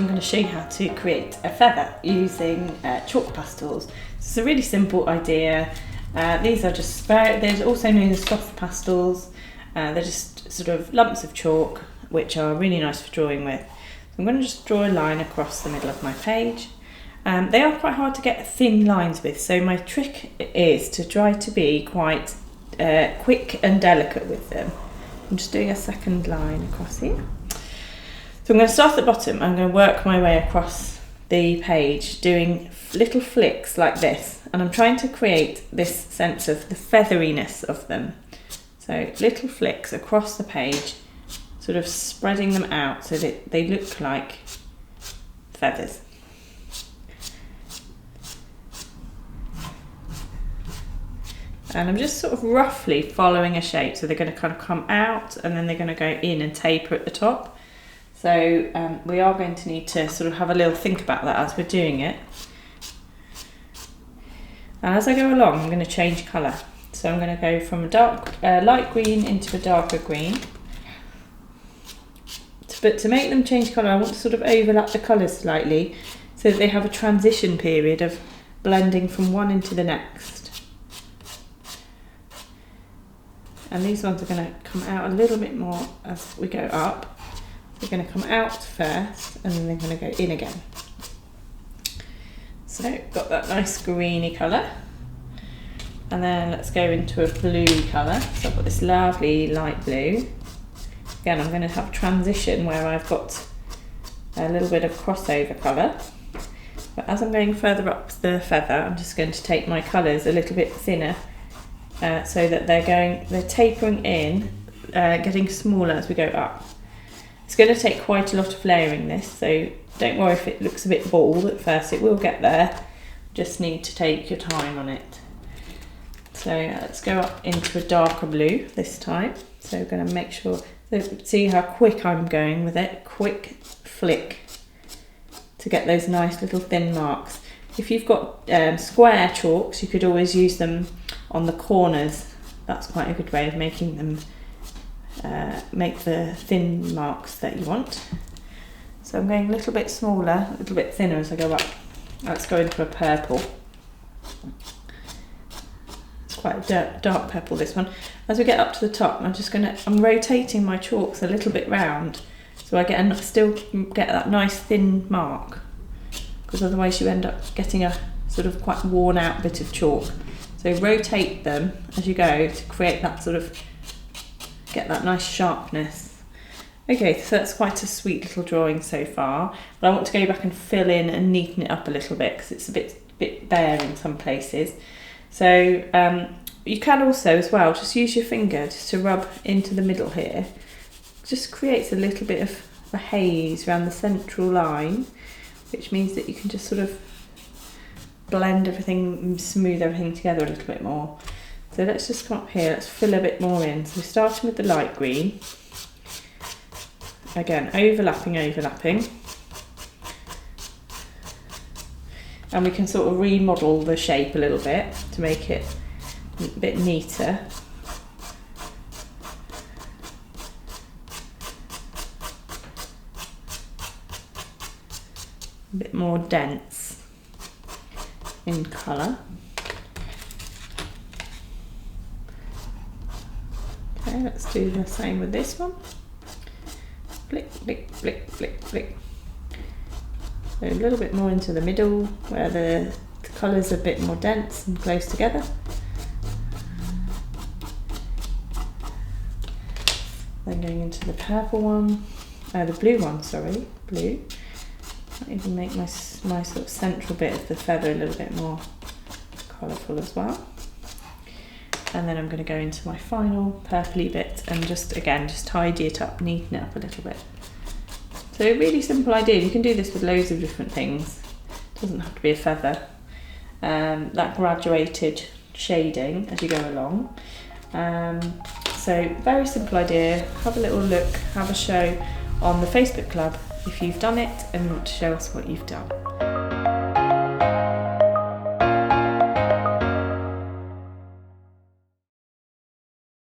I'm going to show you how to create a feather using chalk pastels. It's a really simple idea. These are just they're also known as soft pastels. They're just sort of lumps of chalk, which are really nice for drawing with. So I'm going to just draw a line across the middle of my page. They are quite hard to get thin lines with, so my trick is to try to be quite quick and delicate with them. I'm just doing a second line across here. So I'm going to start at the bottom. I'm going to work my way across the page doing little flicks like this, and I'm trying to create this sense of the featheriness of them. So little flicks across the page, sort of spreading them out so that they look like feathers. And I'm just sort of roughly following a shape, so they're going to kind of come out and then they're going to go in and taper at the top. So we are going to need to sort of have a little think about that as we're doing it. And as I go along, I'm going to change colour. So I'm going to go from a light green into a darker green. But to make them change colour, I want to sort of overlap the colours slightly so that they have a transition period of blending from one into the next. And these ones are going to come out a little bit more as we go up. They're going to come out first and then they're going to go in again. So got that nice greeny colour. And then let's go into a blue colour. So I've got this lovely light blue. Again, I'm going to have a transition where I've got a little bit of crossover colour. But as I'm going further up the feather, I'm just going to take my colours a little bit thinner so that they're tapering in, getting smaller as we go up. It's going to take quite a lot of layering this, so don't worry if it looks a bit bald at first, it will get there. Just need to take your time on it. So let's go up into a darker blue this time. So we're going to make sure, see how quick I'm going with it, quick flick to get those nice little thin marks. If you've got square chalks, you could always use them on the corners. That's quite a good way of making them make the thin marks that you want. So I'm going a little bit smaller, a little bit thinner as I go up. Let's go into a purple. It's quite a dark purple, this one. As we get up to the top, I'm rotating my chalks a little bit round so I still get that nice thin mark, because otherwise you end up getting a sort of quite worn out bit of chalk. So rotate them as you go to create that sort of, get that nice sharpness. Okay, so that's quite a sweet little drawing so far, but I want to go back and fill in and neaten it up a little bit because it's a bit bare in some places. So you can also as well just use your finger just to rub into the middle here. Just creates a little bit of a haze around the central line, which means that you can just sort of blend everything and smooth everything together a little bit more. So let's just come up here, let's fill a bit more in. So we're starting with the light green. Again, overlapping. And we can sort of remodel the shape a little bit to make it a bit neater. A bit more dense in colour. Okay, let's do the same with this one. Flick, flick, flick, flick, flick. So a little bit more into the middle where the colours are a bit more dense and close together. Then going into the purple one, the blue one, sorry, blue. I'll even make my sort of central bit of the feather a little bit more colourful as well. And then I'm going to go into my final purpley bit and just tidy it up, neaten it up a little bit. So a really simple idea. You can do this with loads of different things. It doesn't have to be a feather. That graduated shading as you go along. So very simple idea. Have a little look, have a show on the Facebook club if you've done it and want to show us what you've done.